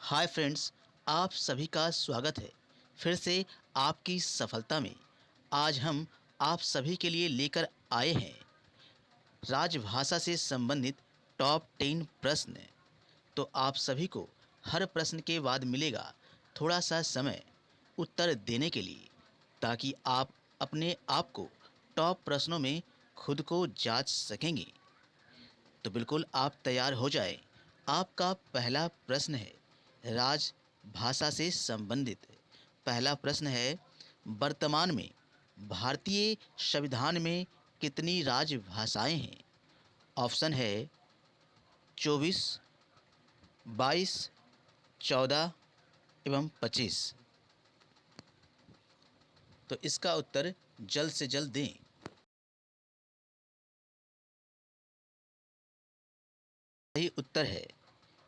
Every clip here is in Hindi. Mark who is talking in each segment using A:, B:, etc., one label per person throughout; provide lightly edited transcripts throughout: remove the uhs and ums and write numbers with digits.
A: हाय फ्रेंड्स, आप सभी का स्वागत है फिर से आपकी सफलता में। आज हम आप सभी के लिए लेकर आए हैं राजभाषा से संबंधित टॉप 10 प्रश्न। तो आप सभी को हर प्रश्न के बाद मिलेगा थोड़ा सा समय उत्तर देने के लिए, ताकि आप अपने आप को टॉप प्रश्नों में खुद को जांच सकेंगे। तो बिल्कुल आप तैयार हो जाएं। आपका पहला प्रश्न है राजभाषा से संबंधित। पहला प्रश्न है, वर्तमान में भारतीय संविधान में कितनी राजभाषाएं हैं? ऑप्शन है 24, 22, 14 एवं 25। तो इसका उत्तर जल्द से जल्द दें। सही उत्तर है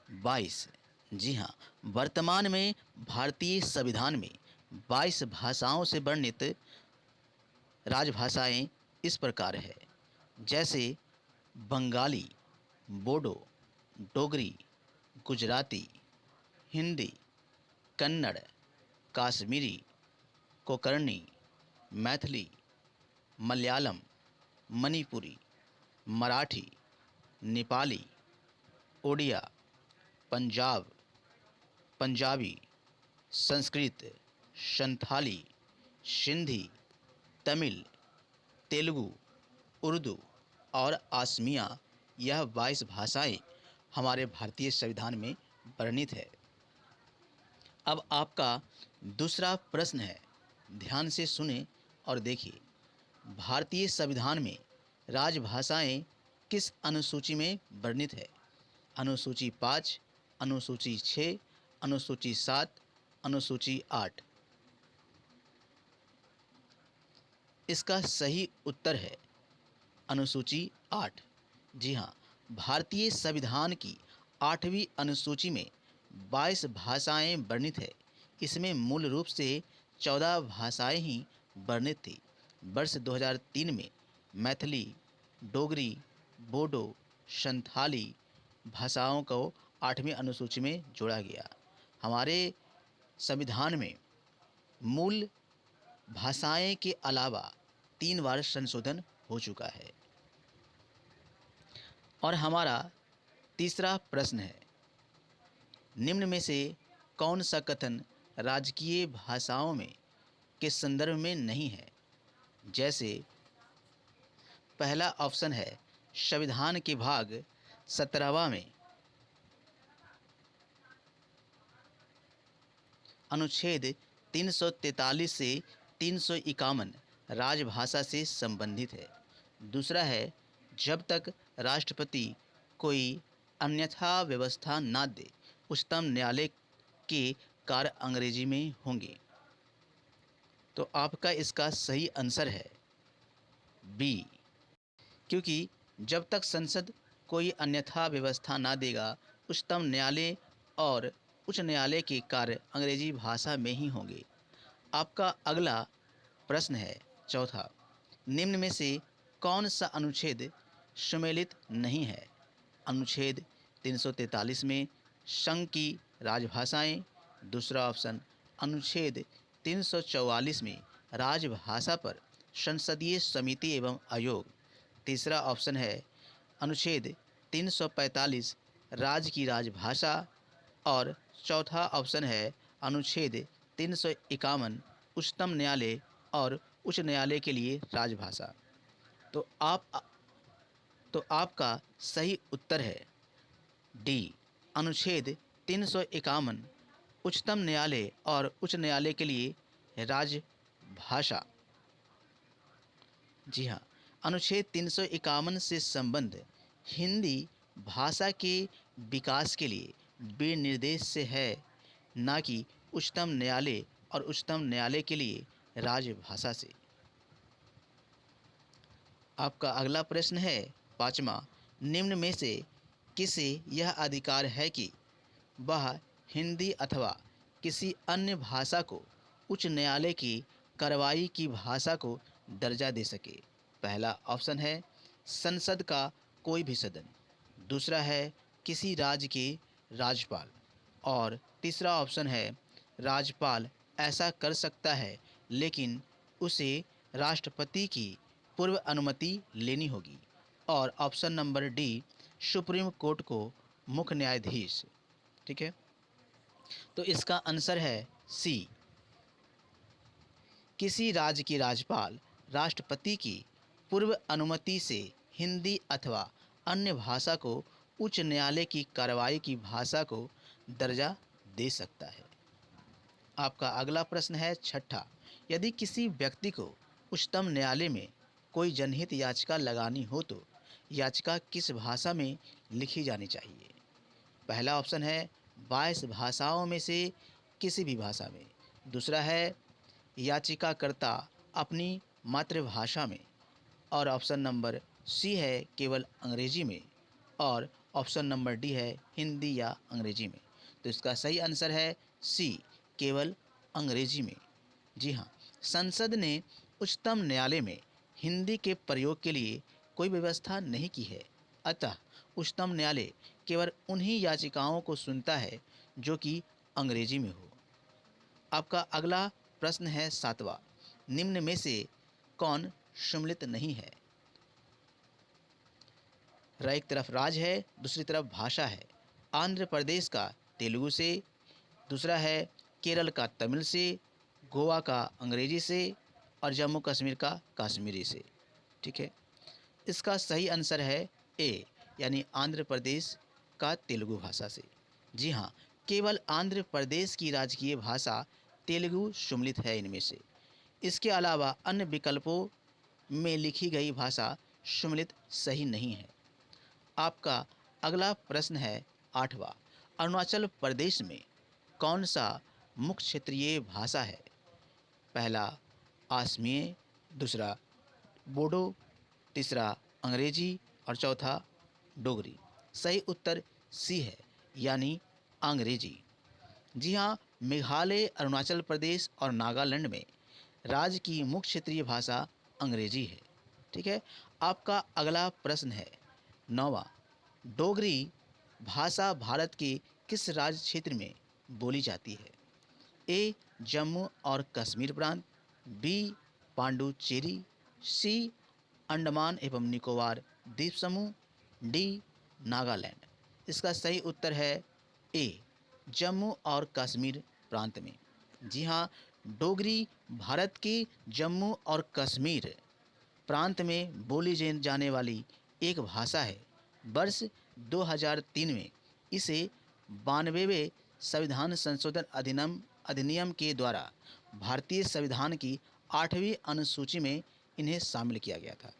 A: 22। जी हाँ, वर्तमान में भारतीय संविधान में 22 भाषाओं से वर्णित राजभाषाएं इस प्रकार है, जैसे बंगाली, बोडो, डोगरी, गुजराती, हिंदी, कन्नड़, काश्मीरी, कोंकणी, मैथिली, मलयालम, मणिपुरी, मराठी, नेपाली, ओडिया, पंजाबी, संस्कृत, संथाली, सिंधी, तमिल, तेलुगु, उर्दू और असमिया। यह 22 भाषाएं हमारे भारतीय संविधान में वर्णित है। अब आपका दूसरा प्रश्न है, ध्यान से सुने और देखिए। भारतीय संविधान में राजभाषाएं किस अनुसूची में वर्णित है? अनुसूची 5, अनुसूची 6, अनुसूची 7, अनुसूची 8। इसका सही उत्तर है अनुसूची 8। जी हाँ, भारतीय संविधान की 8वीं अनुसूची में 22 भाषाएं वर्णित है। इसमें मूल रूप से 14 भाषाएं ही वर्णित थी। वर्ष 2003 में मैथिली, डोगरी, बोडो, संथाली भाषाओं को 8वीं अनुसूची में जोड़ा गया। हमारे संविधान में मूल भाषाएं के अलावा 3 बार संशोधन हो चुका है। और हमारा तीसरा प्रश्न है, निम्न में से कौन सा कथन राजकीय भाषाओं में के संदर्भ में नहीं है? जैसे पहला ऑप्शन है, संविधान के भाग 17वां में अनुच्छेद 343 से 351 राजभाषा से संबंधित है। दूसरा है, जब तक राष्ट्रपति कोई अन्यथा व्यवस्था ना दे उच्चतम न्यायालय के कार्य अंग्रेजी में होंगे। तो आपका इसका सही आंसर है बी, क्योंकि जब तक संसद कोई अन्यथा व्यवस्था ना देगा उच्चतम न्यायालय और उच्च न्यायालय के कार्य अंग्रेजी भाषा में ही होंगे। आपका अगला प्रश्न है चौथा, निम्न में से कौन सा अनुच्छेद सम्मिलित नहीं है? अनुच्छेद 343 में संघ की राजभाषाएं। दूसरा ऑप्शन, अनुच्छेद 344 में राजभाषा पर संसदीय समिति एवं आयोग। तीसरा ऑप्शन है अनुच्छेद 345 राज्य की राजभाषा। और चौथा ऑप्शन है अनुच्छेद 351 उच्चतम न्यायालय और उच्च न्यायालय के लिए राजभाषा। तो आपका सही उत्तर है डी, अनुच्छेद 351 उच्चतम न्यायालय और उच्च न्यायालय के लिए राजभाषा। जी हाँ, अनुच्छेद 351 से संबंध हिंदी भाषा के विकास के लिए विनिर्देश से है, ना कि उच्चतम न्यायालय और उच्चतम न्यायालय के लिए राजभाषा से। आपका अगला प्रश्न है पाँचवा, निम्न में से किसे यह अधिकार है कि वह हिंदी अथवा किसी अन्य भाषा को उच्च न्यायालय की कार्रवाई की भाषा को दर्जा दे सके? पहला ऑप्शन है संसद का कोई भी सदन। दूसरा है किसी राज्य के राज्यपाल। और तीसरा ऑप्शन है राज्यपाल ऐसा कर सकता है लेकिन उसे राष्ट्रपति की पूर्व अनुमति लेनी होगी। और option number D supreme court को मुख्य न्यायाधीश। ठीक है, तो इसका आंसर है सी, किसी राज्य की राज्यपाल राष्ट्रपति की पूर्व अनुमति से हिंदी अथवा अन्य भाषा को उच्च न्यायालय की कार्रवाई की भाषा को दर्जा दे सकता है। आपका अगला प्रश्न है छठा, यदि किसी व्यक्ति को उच्चतम न्यायालय में कोई जनहित याचिका लगानी हो तो याचिका किस भाषा में लिखी जानी चाहिए? पहला ऑप्शन है 22 भाषाओं में से किसी भी भाषा में। दूसरा है याचिकाकर्ता अपनी मातृभाषा में। और ऑप्शन नंबर सी है केवल अंग्रेजी में। और ऑप्शन नंबर डी है हिंदी या अंग्रेजी में। तो इसका सही आंसर है सी, केवल अंग्रेजी में। जी हाँ, संसद ने उच्चतम न्यायालय में हिंदी के प्रयोग के लिए कोई व्यवस्था नहीं की है, अतः उच्चतम न्यायालय केवल उन्हीं याचिकाओं को सुनता है जो कि अंग्रेजी में हो। आपका अगला प्रश्न है सातवां, निम्न में से कौन सम्मिलित नहीं है? एक तरफ राज्य है, दूसरी तरफ भाषा है। आंध्र प्रदेश का तेलुगु से, दूसरा है केरल का तमिल से, गोवा का अंग्रेजी से और जम्मू कश्मीर का कश्मीरी से। ठीक है, इसका सही आंसर है ए, यानी आंध्र प्रदेश का तेलुगु भाषा से। जी हाँ, केवल आंध्र प्रदेश की राजकीय भाषा तेलुगु सम्मिलित है इनमें से। इसके अलावा अन्य विकल्पों में लिखी गई भाषा सम्मिलित सही नहीं है। आपका अगला प्रश्न है आठवां, अरुणाचल प्रदेश में कौन सा मुख्य क्षेत्रीय भाषा है? पहला असमिया, दूसरा बोडो, तीसरा अंग्रेजी और चौथा डोगरी। सही उत्तर सी है, यानी अंग्रेजी। जी हाँ, मेघालय, अरुणाचल प्रदेश और नागालैंड में राज्य की मुख्य क्षेत्रीय भाषा अंग्रेजी है। ठीक है, आपका अगला प्रश्न है नौवां, डोगरी भाषा भारत के किस राज्य क्षेत्र में बोली जाती है? ए जम्मू और कश्मीर प्रांत, बी पांडुचेरी, सी अंडमान एवं निकोबार द्वीप समूह, डी नागालैंड। इसका सही उत्तर है ए जम्मू और कश्मीर प्रांत में। जी हाँ, डोगरी भारत के जम्मू और कश्मीर प्रांत में बोली जाने वाली एक भाषा है। वर्ष 2003 में इसे 92वें संविधान संशोधन अधिनियम के द्वारा भारतीय संविधान की 8वीं अनुसूची में इन्हें शामिल किया गया था।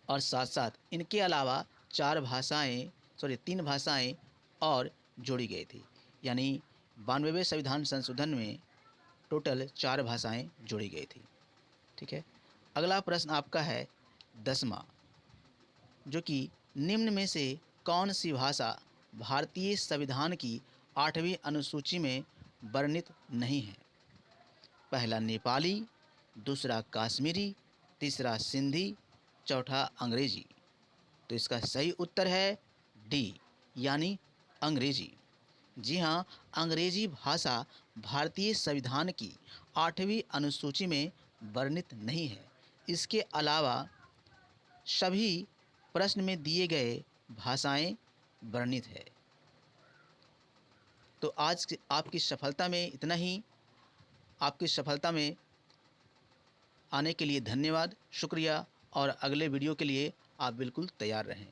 A: और साथ साथ इनके अलावा 3 भाषाएं और जोड़ी गई थी, यानी 92वें संविधान संशोधन में टोटल 4 भाषाएं जोड़ी गई थी। ठीक है, अगला प्रश्न आपका है 10वां, जो कि निम्न में से कौन सी भाषा भारतीय संविधान की 8वीं अनुसूची में वर्णित नहीं है? पहला नेपाली, दूसरा कश्मीरी, तीसरा सिंधी, चौथा अंग्रेजी। तो इसका सही उत्तर है डी, यानी अंग्रेजी। जी हाँ, अंग्रेजी भाषा भारतीय संविधान की 8वीं अनुसूची में वर्णित नहीं है। इसके अलावा सभी प्रश्न में दिए गए भाषाएं वर्णित है। तो आज आपकी सफलता में इतना ही। आपकी सफलता में आने के लिए धन्यवाद, शुक्रिया। और अगले वीडियो के लिए आप बिल्कुल तैयार रहें।